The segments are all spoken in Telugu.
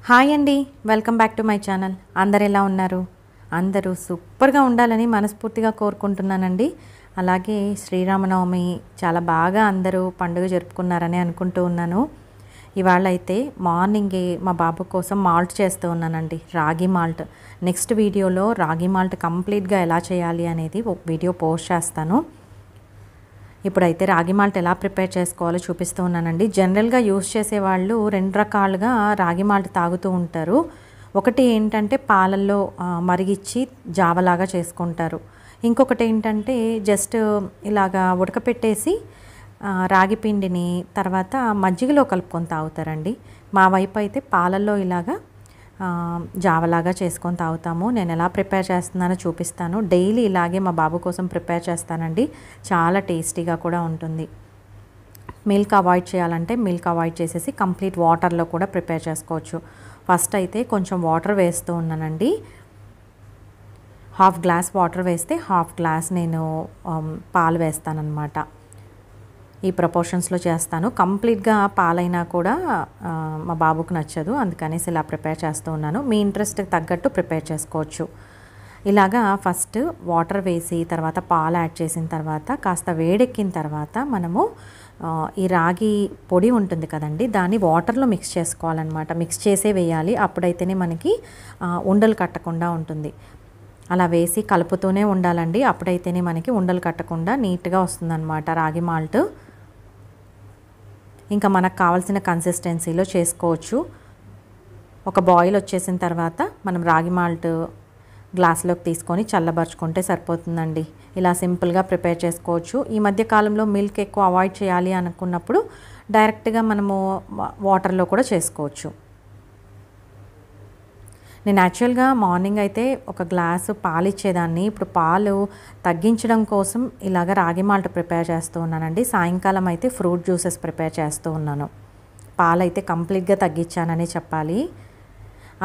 హాయ్ అండి, welcome back to my channel. అందరు ఎలా ఉన్నారు? అందరూ సూపర్గా ఉండాలని మనస్ఫూర్తిగా కోరుకుంటున్నానండి. అలాగే శ్రీరామనవమి చాలా బాగా అందరూ పండుగ జరుపుకున్నారని అనుకుంటూ ఉన్నాను. ఇవాళ అయితే మార్నింగే మా బాబు కోసం మాల్ట్ చేస్తూ ఉన్నానండి, రాగి మాల్ట్. నెక్స్ట్ వీడియోలో రాగి మాల్ట్ కంప్లీట్గా ఎలా చేయాలి అనేది ఒక వీడియో పోస్ట్ చేస్తాను. ఇప్పుడైతే రాగి మాల్ట్ ఎలా ప్రిపేర్ చేసుకోవాలో చూపిస్తూ ఉన్నానండి. జనరల్గా యూస్ చేసేవాళ్ళు రెండు రకాలుగా రాగి మాల్ట్ తాగుతూ ఉంటారు. ఒకటి ఏంటంటే పాలల్లో మరిగిచ్చి జావలాగా చేసుకుంటారు. ఇంకొకటి ఏంటంటే జస్ట్ ఇలాగా ఉడకపెట్టేసి రాగి పిండిని తర్వాత మజ్జిగలో కలుపుకొని తాగుతారండి. మా వైపు అయితే పాలల్లో ఇలాగా జావలాగా చేసుకొని తాగుతాము. నేను ఎలా ప్రిపేర్ చేస్తున్నానో చూపిస్తాను. డైలీ ఇలాగే మా బాబు కోసం ప్రిపేర్ చేస్తానండి. చాలా టేస్టీగా కూడా ఉంటుంది. మిల్క్ అవాయిడ్ చేయాలంటే మిల్క్ అవాయిడ్ చేసేసి కంప్లీట్ వాటర్లో కూడా ప్రిపేర్ చేసుకోవచ్చు. ఫస్ట్ అయితే కొంచెం వాటర్ వేస్తూ ఉన్నానండి. హాఫ్ గ్లాస్ వాటర్ వేస్తే హాఫ్ గ్లాస్ నేను పాలు వేస్తానన్నమాట. ఈ ప్రపోర్షన్స్లో చేస్తాను. కంప్లీట్గా పాలైనా కూడా మా బాబుకు నచ్చదు, అందుకనేసి ఇలా ప్రిపేర్ చేస్తూ ఉన్నాను. మీ ఇంట్రెస్ట్కి తగ్గట్టు ప్రిపేర్ చేసుకోవచ్చు. ఇలాగా ఫస్ట్ వాటర్ వేసి తర్వాత పాలు యాడ్ చేసిన తర్వాత కాస్త వేడెక్కిన తర్వాత మనము ఈ రాగి పొడి ఉంటుంది కదండి, దాన్ని వాటర్లో మిక్స్ చేసుకోవాలన్నమాట. మిక్స్ చేసే వేయాలి, అప్పుడైతేనే మనకి ఉండలు కట్టకుండా ఉంటుంది. అలా వేసి కలుపుతూనే ఉండాలండి, అప్పుడైతేనే మనకి ఉండలు కట్టకుండా నీట్గా వస్తుందన్నమాట రాగి మాల్ట్. ఇంకా మనకు కావాల్సిన కన్సిస్టెన్సీలో చేసుకోవచ్చు. ఒక బాయిల్ వచ్చేసిన తర్వాత మనం రాగి మాల్ట్ గ్లాస్లోకి తీసుకొని చల్లబరుచుకుంటే సరిపోతుందండి. ఇలా సింపుల్గా ప్రిపేర్ చేసుకోవచ్చు. ఈ మధ్య కాలంలో మిల్క్ ఎక్కువ అవాయిడ్ చేయాలి అనుకున్నప్పుడు డైరెక్ట్గా మనము వాటర్లో కూడా చేసుకోవచ్చు. నేను యాక్చువల్గా మార్నింగ్ అయితే ఒక గ్లాసు పాలు ఇచ్చేదాన్ని. ఇప్పుడు పాలు తగ్గించడం కోసం ఇలాగ రాగి మాల్ట్ ప్రిపేర్ చేస్తూ ఉన్నానండి. సాయంకాలం అయితే ఫ్రూట్ జ్యూసెస్ ప్రిపేర్ చేస్తూ ఉన్నాను. పాలు అయితే కంప్లీట్గా తగ్గించానని చెప్పాలి.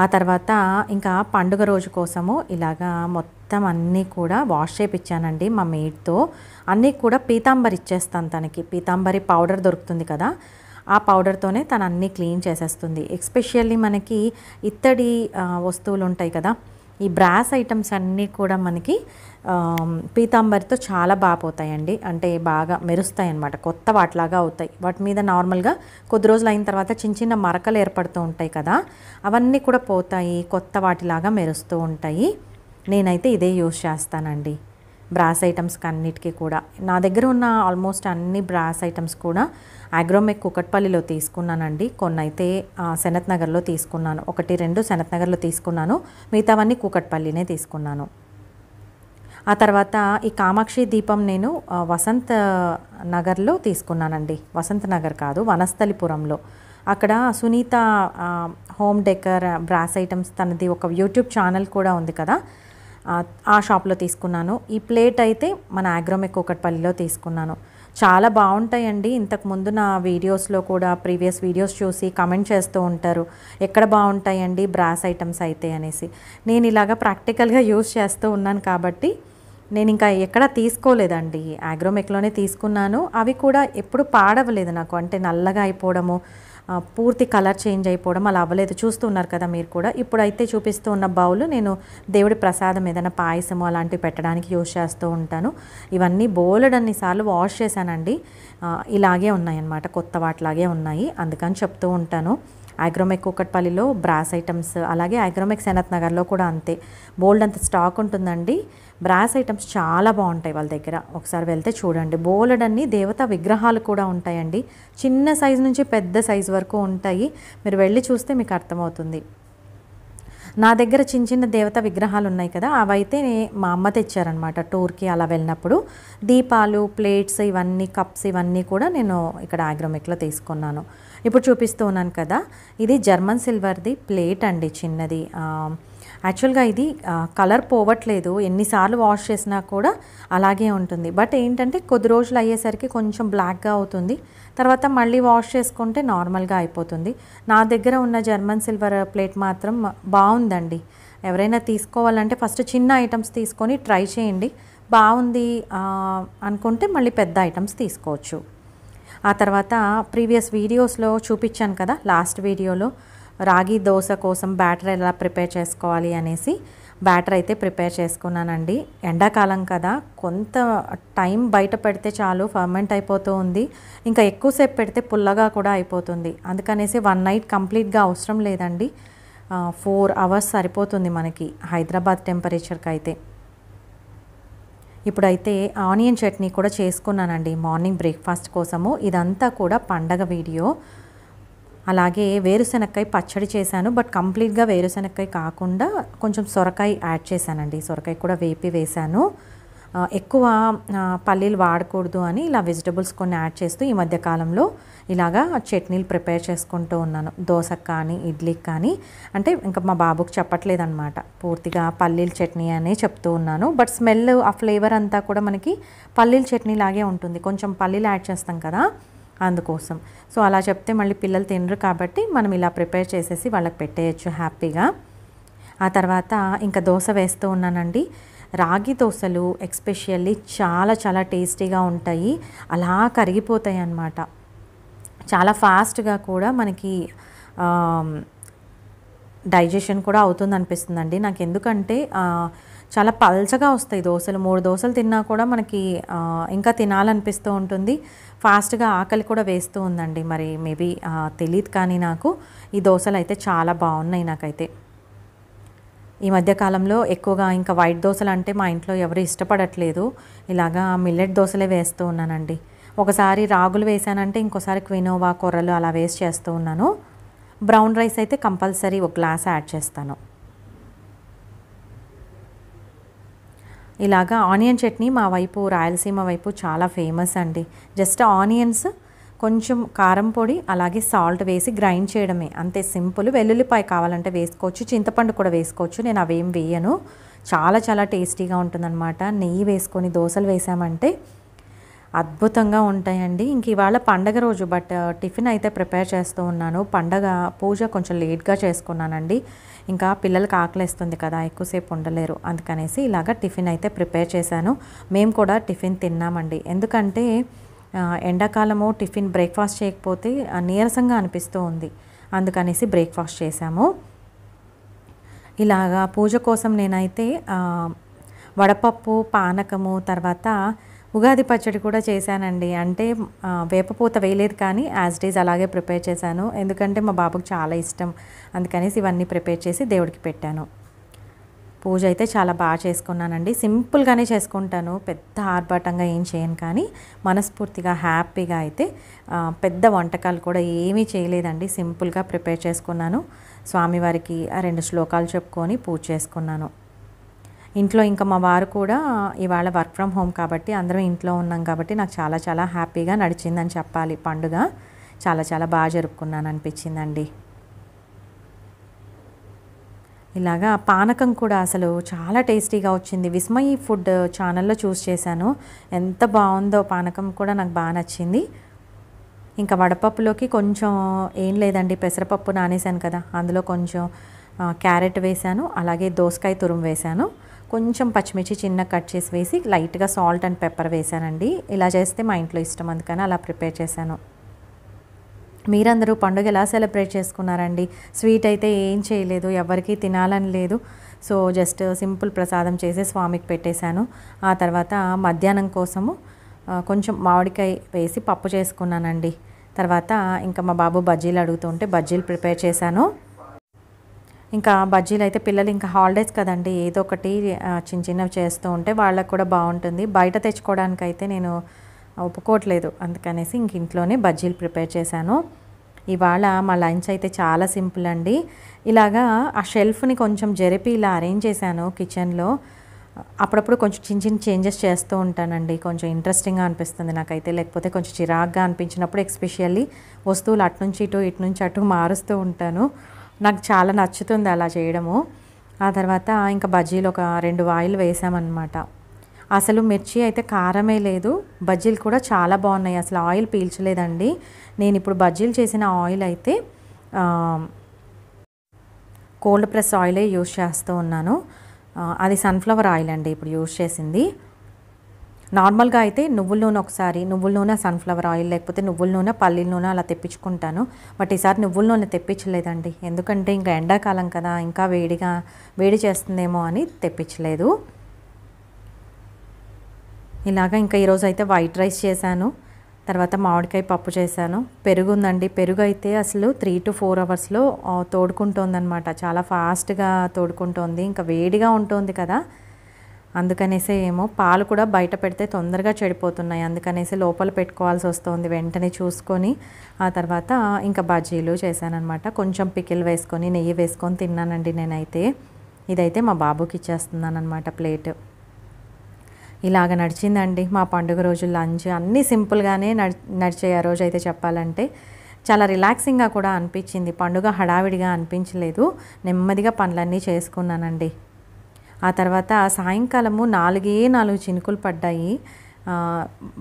ఆ తర్వాత ఇంకా పండుగ రోజు కోసము ఇలాగా మొత్తం అన్నీ కూడా వాష్ చేయించానండి మా మేడ్తో. అన్నీ కూడా పీతాంబరి ఇచ్చేస్తాను తనకి. పీతాంబరి పౌడర్ దొరుకుతుంది కదా, ఆ పౌడర్తోనే తను అన్నీ క్లీన్ చేసేస్తుంది. ఎస్పెషల్లీ మనకి ఇత్తడి వస్తువులు ఉంటాయి కదా, ఈ బ్రాస్ ఐటమ్స్ అన్నీ కూడా మనకి పీతాంబరితో చాలా బాగా పోతాయండి. అంటే బాగా మెరుస్తాయి అన్నమాట, కొత్త వాటిలాగా అవుతాయి. వాటి మీద నార్మల్గా కొద్ది రోజులు అయిన తర్వాత చిన్న చిన్న మరకలు ఏర్పడుతూ ఉంటాయి కదా, అవన్నీ కూడా పోతాయి, కొత్త వాటిలాగా మెరుస్తూ ఉంటాయి. నేనైతే ఇదే యూస్ చేస్తానండి బ్రాస్ ఐటమ్స్కి అన్నిటికీ కూడా. నా దగ్గర ఉన్న ఆల్మోస్ట్ అన్ని బ్రాస్ ఐటమ్స్ కూడా అగ్రోమెక్ కుకట్పల్లిలో తీసుకున్నానండి. కొన్ని అయితే సనత్ నగర్లో తీసుకున్నాను, 1-2 సనత్ నగర్లో తీసుకున్నాను, మిగతావన్నీ కుకట్పల్లినే తీసుకున్నాను. ఆ తర్వాత ఈ కామాక్షి దీపం నేను వసంత్ నగర్లో తీసుకున్నానండి. వసంత్ నగర్ కాదు, వనస్థలిపురంలో. అక్కడ Sunitha home decor brass items తనది ఒక యూట్యూబ్ ఛానల్ కూడా ఉంది కదా, ఆ షాప్లో తీసుకున్నాను. ఈ ప్లేట్ అయితే మన అగ్రోమెక్ కుకట్పల్లిలో తీసుకున్నాను. చాలా బాగుంటాయండి. ఇంతకుముందు నా వీడియోస్లో కూడా ప్రీవియస్ వీడియోస్ చూసి కమెంట్ చేస్తూ ఉంటారు, ఎక్కడ బాగుంటాయండి బ్రాస్ ఐటమ్స్ అయితే అనేసి. నేను ఇలాగ ప్రాక్టికల్గా యూస్ చేస్తూ ఉన్నాను కాబట్టి నేను ఇంకా ఎక్కడ తీసుకోలేదండి, అగ్రోమెక్లోనే తీసుకున్నాను. అవి కూడా ఎప్పుడు పాడవలేదు నాకు, అంటే నల్లగా అయిపోవడము, పూర్తి కలర్ చేంజ్ అయిపోవడం అలా అవ్వలేదు. చూస్తున్నారు కదా మీరు కూడా. ఇప్పుడైతే చూపిస్తూ ఉన్న బౌల్ నేను దేవుడి ప్రసాదం ఏదైనా పాయసము అలాంటివి పెట్టడానికి యూజ్ చేస్తూ ఉంటాను. ఇవన్నీ బోలెడన్నిసార్లు వాష్ చేశానండి. ఇలాగే ఉన్నాయన్నమాట, కొత్త వాటిలాగే ఉన్నాయి, అందుకని చెప్తూ ఉంటాను. అగ్రోమెక్ కుకట్పల్లిలో బ్రాస్ ఐటమ్స్, అలాగే అగ్రోమెక్ సనత్ నగర్లో కూడా అంతే, బోల్డ్ అంత స్టాక్ ఉంటుందండి. బ్రాస్ ఐటమ్స్ చాలా బాగుంటాయి వాళ్ళ దగ్గర, ఒకసారి వెళ్తే చూడండి. బోలెడన్ని దేవతా విగ్రహాలు కూడా ఉంటాయండి, చిన్న సైజు నుంచి పెద్ద సైజు వరకు ఉంటాయి. మీరు వెళ్ళి చూస్తే మీకు అర్థమవుతుంది. నా దగ్గర చిన్న చిన్న దేవతా విగ్రహాలు ఉన్నాయి కదా, అవైతే మా అమ్మ తెచ్చారనమాట టూర్కి అలా వెళ్ళినప్పుడు. దీపాలు, ప్లేట్స్, ఇవన్నీ కప్స్ ఇవన్నీ కూడా నేను ఇక్కడ అగ్రోమెక్లో తీసుకున్నాను. ఇప్పుడు చూపిస్తూ ఉన్నాను కదా, ఇది జర్మన్ సిల్వర్ది ప్లేట్ అండి, చిన్నది. యాక్చువల్గా ఇది కలర్ పోవట్లేదు, ఎన్నిసార్లు వాష్ చేసినా కూడా అలాగే ఉంటుంది. బట్ ఏంటంటే కొద్ది రోజులు అయ్యేసరికి కొంచెం బ్లాక్గా అవుతుంది, తర్వాత మళ్ళీ వాష్ చేసుకుంటే నార్మల్గా అయిపోతుంది. నా దగ్గర ఉన్న జర్మన్ సిల్వర్ ప్లేట్ మాత్రం బాగుందండి. ఎవరైనా తీసుకోవాలంటే ఫస్ట్ చిన్న ఐటమ్స్ తీసుకొని ట్రై చేయండి, బాగుంది అనుకుంటే మళ్ళీ పెద్ద ఐటమ్స్ తీసుకోవచ్చు. ఆ తర్వాత ప్రీవియస్ వీడియోస్లో చూపించాను కదా, లాస్ట్ వీడియోలో రాగి దోశ కోసం బ్యాటర్ ఎలా ప్రిపేర్ చేసుకోవాలి అనేసి బ్యాటర్ అయితే ప్రిపేర్ చేసుకున్నానండి. ఎండాకాలం కదా, కొంత టైం బయట పెడితే చాలు ఫర్మెంట్ అయిపోతూ ఉంది. ఇంకా ఎక్కువసేపు పెడితే పుల్లగా కూడా అయిపోతుంది. అందుకనేసి 1 నైట్ కంప్లీట్గా అవసరం లేదండి, 4 అవర్స్ సరిపోతుంది మనకి హైదరాబాద్ టెంపరేచర్కి అయితే. ఇప్పుడైతే ఆనియన్ చట్నీ కూడా చేసుకున్నానండి మార్నింగ్ బ్రేక్ఫాస్ట్ కోసము. ఇదంతా కూడా పండగ వీడియో. అలాగే వేరుశనక్కాయ పచ్చడి చేశాను, బట్ కంప్లీట్గా వేరుశనక్కాయ కాకుండా కొంచెం సొరకాయ యాడ్ చేశానండి. సొరకాయ కూడా వేపి వేశాను. ఎక్కువ పల్లీలు వాడకూడదు అని ఇలా వెజిటబుల్స్ కొన్ని యాడ్ చేస్తూ ఈ మధ్యకాలంలో ఇలాగా చట్నీలు ప్రిపేర్ చేసుకుంటూ ఉన్నాను. దోశకు కానీ ఇడ్లీకి కానీ. అంటే ఇంకా మా బాబుకి చెప్పట్లేదన్నమాట, పూర్తిగా పల్లీల చట్నీ అనే చెప్తూ ఉన్నాను. బట్ స్మెల్, ఆ ఫ్లేవర్ అంతా కూడా మనకి పల్లీల చట్నీ లాగే ఉంటుంది. కొంచెం పల్లీలు యాడ్ చేస్తాం కదా, అందుకోసం. సో అలా చెప్తే మళ్ళీ పిల్లలు తినరు కాబట్టి మనం ఇలా ప్రిపేర్ చేసేసి వాళ్ళకి పెట్టేయచ్చు హ్యాపీగా. ఆ తర్వాత ఇంకా దోశ వేస్తూ ఉన్నానండి. రాగి దోశలు ఎక్స్పెషల్లీ చాలా చాలా టేస్టీగా ఉంటాయి, అలా కరిగిపోతాయి అన్నమాట. చాలా ఫాస్ట్గా కూడా మనకి డైజెషన్ కూడా అవుతుంది అనిపిస్తుందండి నాకు. ఎందుకంటే చాలా పల్చగా వస్తాయి దోశలు. 3 దోశలు తిన్నా కూడా మనకి ఇంకా తినాలనిపిస్తూ ఉంటుంది. ఫాస్ట్గా ఆకలి కూడా వేస్తూ ఉందండి. మరి మేబీ తెలియదు, కానీ నాకు ఈ దోశలు అయితే చాలా బాగున్నాయి నాకైతే. ఈ మధ్యకాలంలో ఎక్కువగా ఇంకా వైట్ దోశలు అంటే మా ఇంట్లో ఎవరు ఇష్టపడట్లేదు. ఇలాగా మిల్లెట్ దోశలే వేస్తూ ఉన్నానండి. ఒకసారి రాగులు వేసానంటే ఇంకోసారి క్వినోవా, కొర్రలు అలా వేసి చేస్తూ ఉన్నాను. బ్రౌన్ రైస్ అయితే కంపల్సరీ 1 గ్లాస్ యాడ్ చేస్తాను. ఇలాగా ఆనియన్ చట్నీ మా వైపు, రాయలసీమ వైపు చాలా ఫేమస్ అండి. జస్ట్ ఆనియన్స్, కొంచెం కారం పొడి, అలాగే సాల్ట్ వేసి గ్రైండ్ చేయడమే, అంతే సింపుల్. వెల్లుల్లిపాయ కావాలంటే వేసుకోవచ్చు, చింతపండు కూడా వేసుకోవచ్చు. నేను అవేం వేయను. చాలా చాలా టేస్టీగా ఉంటుందన్నమాట. నెయ్యి వేసుకొని దోశలు వేసామంటే అద్భుతంగా ఉంటాయండి. ఇంక ఇవాళ పండగ రోజు, బట్ టిఫిన్ అయితే ప్రిపేర్ చేస్తూ ఉన్నాను. పండగ పూజ కొంచెం లేట్గా చేసుకున్నానండి. ఇంకా పిల్లలకి ఆకలిస్తుంది కదా, ఎక్కువసేపు ఉండలేరు. అందుకనేసి ఇలాగ టిఫిన్ అయితే ప్రిపేర్ చేశాను. మేము కూడా టిఫిన్ తిన్నామండి. ఎందుకంటే ఎండాకాలము టిఫిన్ బ్రేక్ఫాస్ట్ చేయకపోతే నీరసంగా అనిపిస్తూ ఉంది. అందుకనేసి బ్రేక్ఫాస్ట్ చేశాము. ఇలాగా పూజ కోసం నేనైతే వడపప్పు, పానకము, తర్వాత ఉగాది పచ్చడి కూడా చేశానండి. అంటే వేపపూత వేయలేదు, కానీ యాజ్ డేస్ అలాగే ప్రిపేర్ చేశాను. ఎందుకంటే మా బాబుకి చాలా ఇష్టం. అందుకనేసి ఇవన్నీ ప్రిపేర్ చేసి దేవుడికి పెట్టాను. పూజ అయితే చాలా బాగా చేసుకున్నానండి. సింపుల్గానే చేసుకుంటాను, పెద్ద ఆర్భాటంగా ఏం చేయను, కానీ మనస్ఫూర్తిగా హ్యాపీగా అయితే పెద్ద వంటకాలు కూడా ఏమీ చేయలేదండి. సింపుల్గా ప్రిపేర్ చేసుకున్నాను. స్వామివారికి 2 శ్లోకాలు చెప్పుకొని పూజ చేసుకున్నాను. ఇంట్లో ఇంకా మా వారు కూడా ఇవాళ వర్క్ ఫ్రమ్ హోమ్ కాబట్టి అందరం ఇంట్లో ఉన్నాం కాబట్టి నాకు చాలా చాలా హ్యాపీగా నడిచిందని చెప్పాలి. పండుగ చాలా చాలా బాగా జరుపుకున్నాను అనిపించిందండి. ఇలాగా పానకం కూడా అసలు చాలా టేస్టీగా వచ్చింది. విస్మయి ఫుడ్ ఛానల్లో చూస్ చేశాను. ఎంత బాగుందో పానకం కూడా నాకు బాగా నచ్చింది. ఇంకా వడపప్పులోకి కొంచెం ఏం లేదండి, పెసరపప్పు నానేసాను కదా, అందులో కొంచెం క్యారెట్ వేశాను, అలాగే దోసకాయ తురుము వేశాను, కొంచెం పచ్చిమిర్చి చిన్న కట్ చేసి వేసి లైట్గా సాల్ట్ అండ్ పెప్పర్ వేశానండి. ఇలా చేస్తే మా ఇంట్లో ఇష్టం, అందుకని అలా ప్రిపేర్ చేశాను. మీరందరూ పండుగ ఎలా సెలబ్రేట్ చేసుకున్నారండి? స్వీట్ అయితే ఏం చేయలేదు, ఎవరికి తినాలని లేదు. సో జస్ట్ సింపుల్ ప్రసాదం చేసి స్వామికి పెట్టేశాను. ఆ తర్వాత మధ్యాహ్నం కోసము కొంచెం మామిడికాయ వేసి పప్పు చేసుకున్నానండి. తర్వాత ఇంకా మా బాబు బజ్జీలు అడుగుతుంటే బజ్జీలు ప్రిపేర్ చేశాను. ఇంకా బజ్జీలు అయితే పిల్లలు ఇంకా హాలిడేస్ కదండి, ఏదో ఒకటి చిన్న చిన్నవి చేస్తూ ఉంటే వాళ్ళకు కూడా బాగుంటుంది. బయట తెచ్చుకోవడానికైతే నేను ఒప్పుకోవట్లేదు, అందుకనేసి ఇంక ఇంట్లోనే బజ్జీలు ప్రిపేర్ చేశాను. ఇవాళ మా లంచ్ అయితే చాలా సింపుల్ అండి. ఇలాగా ఆ షెల్ఫ్ని కొంచెం జరిపి ఇలా అరేంజ్ చేశాను కిచెన్లో. అప్పుడప్పుడు కొంచెం చిన్న చిన్న చేంజెస్ చేస్తూ ఉంటానండి, కొంచెం ఇంట్రెస్టింగ్గా అనిపిస్తుంది నాకైతే. లేకపోతే కొంచెం చిరాగ్గా అనిపించినప్పుడు ఎస్పెషల్లీ వస్తువులు అటు నుంచి ఇటు, ఇటు నుంచి అటు మారుస్తూ ఉంటాను. నాకు చాలా నచ్చుతుంది అలా చేయడము. ఆ తర్వాత ఇంకా బజ్జీలు ఒక 2 వాయిలు వేసామన్నమాట. అసలు మిర్చి అయితే కారమే లేదు, బజ్జీలు కూడా చాలా బాగున్నాయి, అసలు ఆయిల్ పీల్చలేదండి. నేను ఇప్పుడు బజ్జీలు చేసిన ఆయిల్ అయితే కోల్డ్ ప్రెస్ ఆయిలే యూస్ చేస్తూ ఉన్నాను. అది సన్ఫ్లవర్ ఆయిల్ అండి ఇప్పుడు యూస్ చేసింది. నార్మల్గా అయితే నువ్వుల నూనె ఒకసారి, నువ్వుల నూనె సన్ఫ్లవర్ ఆయిల్, లేకపోతే నువ్వుల నూనె పల్లీల నూనె అలా తెప్పించుకుంటాను. బట్ ఈసారి నువ్వుల నూనె తెప్పించలేదండి, ఎందుకంటే ఇంకా ఎండాకాలం కదా, ఇంకా వేడి చేస్తుందేమో అని తెప్పించలేదు. ఇలాగా ఇంకా ఈరోజు అయితే వైట్ రైస్ చేశాను, తర్వాత మామిడికాయ పప్పు చేశాను. పెరుగు ఉందండి, పెరుగు అయితే అసలు 3 to 4 అవర్స్లో తోడుకుంటోందనమాట. చాలా ఫాస్ట్గా తోడుకుంటోంది, ఇంకా వేడిగా ఉంటుంది కదా, అందుకనేసే ఏమో. పాలు కూడా బయట పెడితే తొందరగా చెడిపోతున్నాయి, అందుకనేసి లోపల పెట్టుకోవాల్సి వస్తుంది వెంటనే చూసుకొని. ఆ తర్వాత ఇంకా బజ్జీలు చేశానమాట, కొంచెం పికిల్ వేసుకొని నెయ్యి వేసుకొని తిన్నానండి నేనైతే. ఇదైతే మా బాబుకి ఇచ్చేస్తున్నాను అనమాట ప్లేట్. ఇలాగ నడిచిందండి మా పండుగ రోజు లంచ్. అన్నీ సింపుల్గానే నడిచాయి ఆ రోజు అయితే చెప్పాలంటే. చాలా రిలాక్సింగ్గా కూడా అనిపించింది, పండుగ హడావిడిగా అనిపించలేదు, నెమ్మదిగా పనులన్నీ చేసుకున్నానండి. ఆ తర్వాత సాయంకాలము 4 చినుకులు పడ్డాయి.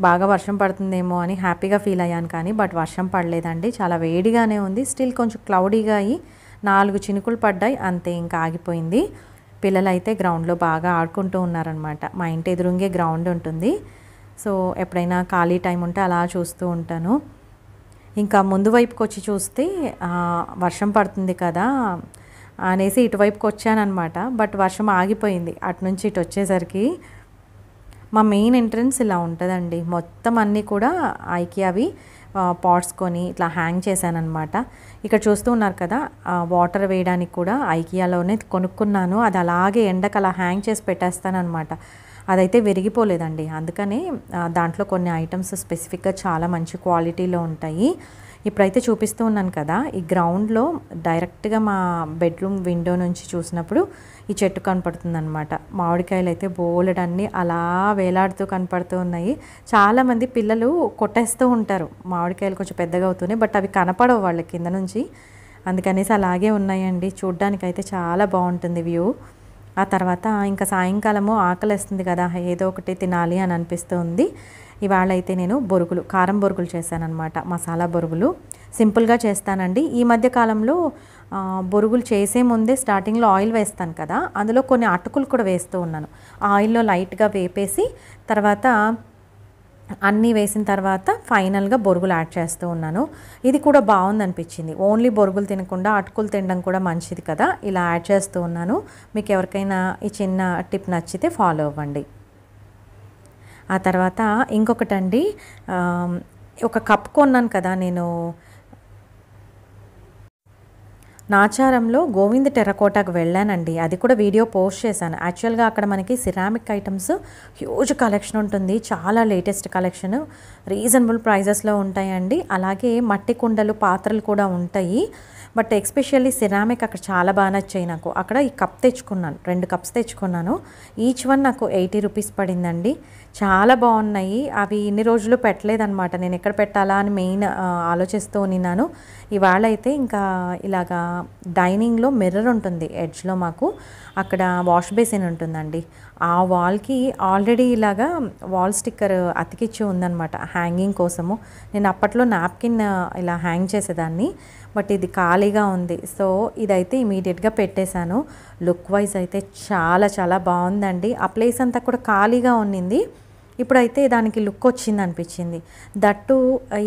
బాగా వర్షం పడుతుందేమో అని హ్యాపీగా ఫీల్ అయ్యాను, కానీ బట్ వర్షం పడలేదండి, చాలా వేడిగానే ఉంది. స్టిల్ కొంచెం క్లౌడీగా అయ్యి 4 చినుకులు పడ్డాయి, అంతే ఇంకా ఆగిపోయింది. పిల్లలైతే గ్రౌండ్లో బాగా ఆడుకుంటూ ఉన్నారనమాట. మా ఇంటి ఎదురుంగే గ్రౌండ్ ఉంటుంది, సో ఎప్పుడైనా ఖాళీ టైం ఉంటే అలా చూస్తూ ఉంటాను. ఇంకా ముందు వైపుకి వచ్చి చూస్తే వర్షం పడుతుంది కదా అనేసి ఇటువైపుకి వచ్చానమాట, బట్ వర్షం ఆగిపోయింది. అటు నుంచి ఇటు వచ్చేసరికి మా మెయిన్ ఎంట్రన్స్ ఇలా ఉంటుందండి, మొత్తం అన్నీ కూడా ఐకియావి పాట్స్ కొని ఇట్లా హ్యాంగ్ చేశానమాట. ఇక్కడ చూస్తూ ఉన్నారు కదా, వాటర్ వేయడానికి కూడా ఐకియాలోనే కొనుక్కున్నాను. అది అలాగే ఎండకు అలా హ్యాంగ్ చేసి పెట్టేస్తానమాట. అదైతే విరిగిపోలేదండి, అందుకని దాంట్లో కొన్ని ఐటమ్స్ స్పెసిఫిక్గా చాలా మంచి క్వాలిటీలో ఉంటాయి. ఇప్పుడైతే చూపిస్తూ ఉన్నాను కదా, ఈ గ్రౌండ్లో డైరెక్ట్గా మా బెడ్రూమ్ విండో నుంచి చూసినప్పుడు ఈ చెట్టు కనపడుతుందన్నమాట. మామిడికాయలు అయితే బోలెడన్నీ అలా వేలాడుతూ కనపడుతూ ఉన్నాయి. చాలామంది పిల్లలు కొట్టేస్తూ ఉంటారు, మామిడికాయలు కొంచెం పెద్దగా అవుతున్నాయి, బట్ అవి కనపడవు వాళ్ళ కింద నుంచి, అందుకనేసి అలాగే ఉన్నాయండి. చూడ్డానికి అయితే చాలా బాగుంటుంది వ్యూ. ఆ తర్వాత ఇంకా సాయంకాలము ఆకలేస్తుంది కదా, ఏదో ఒకటి తినాలి అని అనిపిస్తుంది. ఇవాళ అయితే నేను బొరుగులు, కారం బొరుగులు చేశానమాట, మసాలా బొరుగులు. సింపుల్గా చేస్తానండి. ఈ మధ్య కాలంలో బొరుగులు చేసే ముందే స్టార్టింగ్లో ఆయిల్ వేస్తాను కదా, అందులో కొన్ని అటుకులు కూడా వేస్తూ ఉన్నాను. ఆయిల్లో లైట్గా వేపేసి తర్వాత అన్నీ వేసిన తర్వాత ఫైనల్గా బొరుగులు యాడ్ చేస్తూ ఉన్నాను. ఇది కూడా బాగుంది అనిపించింది. ఓన్లీ బొరుగులు తినకుండా అటుకులు తినడం కూడా మంచిది కదా, ఇలా యాడ్ చేస్తూ ఉన్నాను. మీకు ఎవరికైనా ఈ చిన్న టిప్ నచ్చితే ఫాలో అవ్వండి. ఆ తర్వాత ఇంకొకటండి, ఒక కప్ కొన్నాను కదా నేను నాచారంలో, గోవింద టెర్రకోటాకు వెళ్ళానండి. అది కూడా వీడియో పోస్ట్ చేశాను. యాక్చువల్గా అక్కడ మనకి సిరామిక్ ఐటమ్స్ హ్యూజ్ కలెక్షన్ ఉంటుంది, చాలా లేటెస్ట్ కలెక్షన్, రీజనబుల్ ప్రైజెస్లో ఉంటాయండి. అలాగే మట్టి కుండలు, పాత్రలు కూడా ఉంటాయి. బట్ ఎస్పెషల్లీ సిరామిక్ అక్కడ చాలా బాగా నచ్చాయి నాకు. అక్కడ ఈ కప్ తెచ్చుకున్నాను, 2 కప్స్ తెచ్చుకున్నాను. ఈచ్ వన్ నాకు 80 రూపీస్ పడిందండి. చాలా బాగున్నాయి. అవి ఇన్ని రోజులు పెట్టలేదన్నమాట, నేను ఎక్కడ పెట్టాలా అని మెయిన్ ఆలోచిస్తూ ఉన్నాను. ఇవాళ అయితే ఇంకా ఇలాగా డైనింగ్లో మిర్రర్ ఉంటుంది ఎడ్జ్లో, మాకు అక్కడ వాష్ బేసిన్ ఉంటుందండి. ఆ వాల్కి ఆల్రెడీ ఇలాగా వాల్ స్టిక్కర్ అతికిచ్చి ఉందన్నమాట హ్యాంగింగ్ కోసము. నేను అప్పట్లో నాప్కిన్ ఇలా హ్యాంగ్ చేసేదాన్ని, బట్ ఇది ఖాళీగా ఉంది, సో ఇదైతే ఇమీడియట్గా పెట్టేశాను. లుక్ వైజ్ అయితే చాలా చాలా బాగుందండి. ఆ ప్లేస్ అంతా కూడా ఖాళీగా ఉన్నింది, ఇప్పుడైతే దానికి లుక్ వచ్చింది అనిపించింది. దట్టు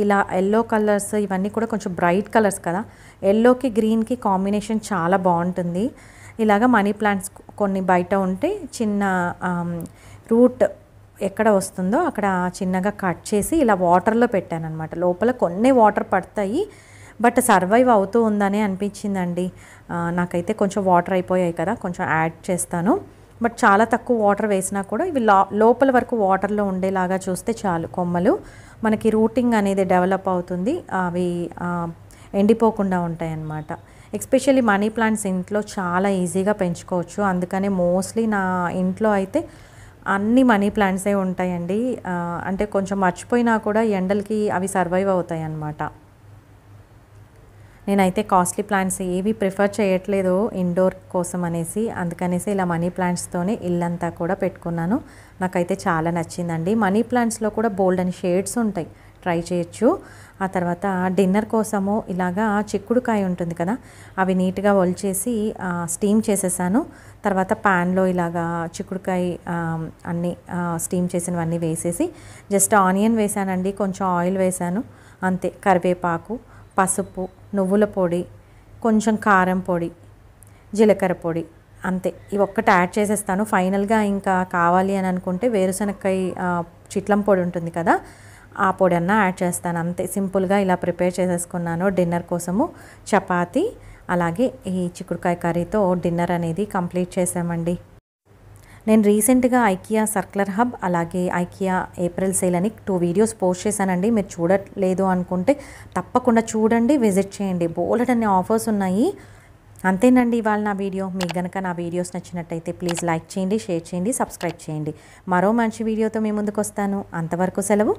ఇలా ఎల్లో కలర్స్ ఇవన్నీ కూడా కొంచెం బ్రైట్ కలర్స్ కదా, ఎల్లోకి గ్రీన్కి కాంబినేషన్ చాలా బాగుంటుంది. ఇలాగ మనీ ప్లాంట్స్ కొన్ని బయట ఉంటే చిన్న రూట్ ఎక్కడ వస్తుందో అక్కడ చిన్నగా కట్ చేసి ఇలా వాటర్లో పెట్టాను అనమాట. లోపల కొన్ని వాటర్ పడతాయి, బట్ సర్వైవ్ అవుతూ ఉందని అనిపించిందండి. నాకైతే కొంచెం వాటర్ అయిపోయాయి కదా, కొంచెం యాడ్ చేస్తాను. బట్ చాలా తక్కువ వాటర్ వేసినా కూడా ఇవి లోపల వరకు వాటర్లో ఉండేలాగా చూస్తే చాలు. కొమ్మలు మనకి రూటింగ్ అనేది డెవలప్ అవుతుంది, అవి ఎండిపోకుండా ఉంటాయి అన్నమాట. ఎస్పెషల్లీ మనీ ప్లాంట్స్ ఇంట్లో చాలా ఈజీగా పెంచుకోవచ్చు, అందుకని మోస్ట్లీ నా ఇంట్లో అయితే అన్ని మనీ ప్లాంట్సే ఉంటాయండి. అంటే కొంచెం మర్చిపోయినా కూడా ఎండలకి అవి సర్వైవ్ అవుతాయి అన్నమాట. నేనైతే కాస్ట్లీ ప్లాంట్స్ ఏవి ప్రిఫర్ చేయట్లేదు ఇండోర్ కోసం అనేసి, అందుకనేసి ఇలా మనీ ప్లాంట్స్తోనే ఇల్లంతా కూడా పెట్టుకున్నాను. నాకైతే చాలా నచ్చిందండి. మనీ ప్లాంట్స్లో కూడా బోల్డ్ అని షేడ్స్ ఉంటాయి, ట్రై చేయొచ్చు. ఆ తర్వాత డిన్నర్ కోసము ఇలాగా చిక్కుడుకాయ ఉంటుంది కదా, అవి నీట్గా ఒలిచేసి స్టీమ్ చేసేసాను. తర్వాత ప్యాన్లో ఇలాగా చిక్కుడుకాయ అన్నీ స్టీమ్ చేసినవన్నీ వేసేసి జస్ట్ ఆనియన్ వేసానండి, కొంచెం ఆయిల్ వేసాను అంతే. కరివేపాకు, పసుపు, నువ్వుల పొడి, కొంచెం కారం పొడి, జీలకర్ర పొడి అంతే. ఇవి ఒక్కటి యాడ్ చేసేస్తాను. ఫైనల్గా ఇంకా కావాలి అని అనుకుంటే వేరుశనక్కాయ చిట్లం పొడి ఉంటుంది కదా, ఆ పొడి అన్న యాడ్ చేస్తాను అంతే. సింపుల్గా ఇలా ప్రిపేర్ చేసేసుకున్నాను డిన్నర్ కోసము. చపాతీ అలాగే ఈ చిక్కుడుకాయ కర్రీతో డిన్నర్ అనేది కంప్లీట్ చేసామండి. నేను రీసెంట్గా ఐకియా సర్క్యులర్ హబ్ అలాగే ఐకియా ఏప్రిల్ సేల్ అని 2 వీడియోస్ పోస్ట్ చేశానండి. మీరు చూడట్లేదు అనుకుంటే తప్పకుండా చూడండి, విజిట్ చేయండి. బోలెడన్ని ఆఫర్స్ ఉన్నాయి. అంతేనండి ఇవాళ నా వీడియో. మీకు గనక నా వీడియోస్ నచ్చినట్టయితే ప్లీజ్ లైక్ చేయండి, షేర్ చేయండి, సబ్స్క్రైబ్ చేయండి. మరో మంచి వీడియోతో మీ ముందుకు వస్తాను. అంతవరకు సెలవు.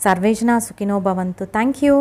సర్వేజన సుఖినో భవంతు. Thank you.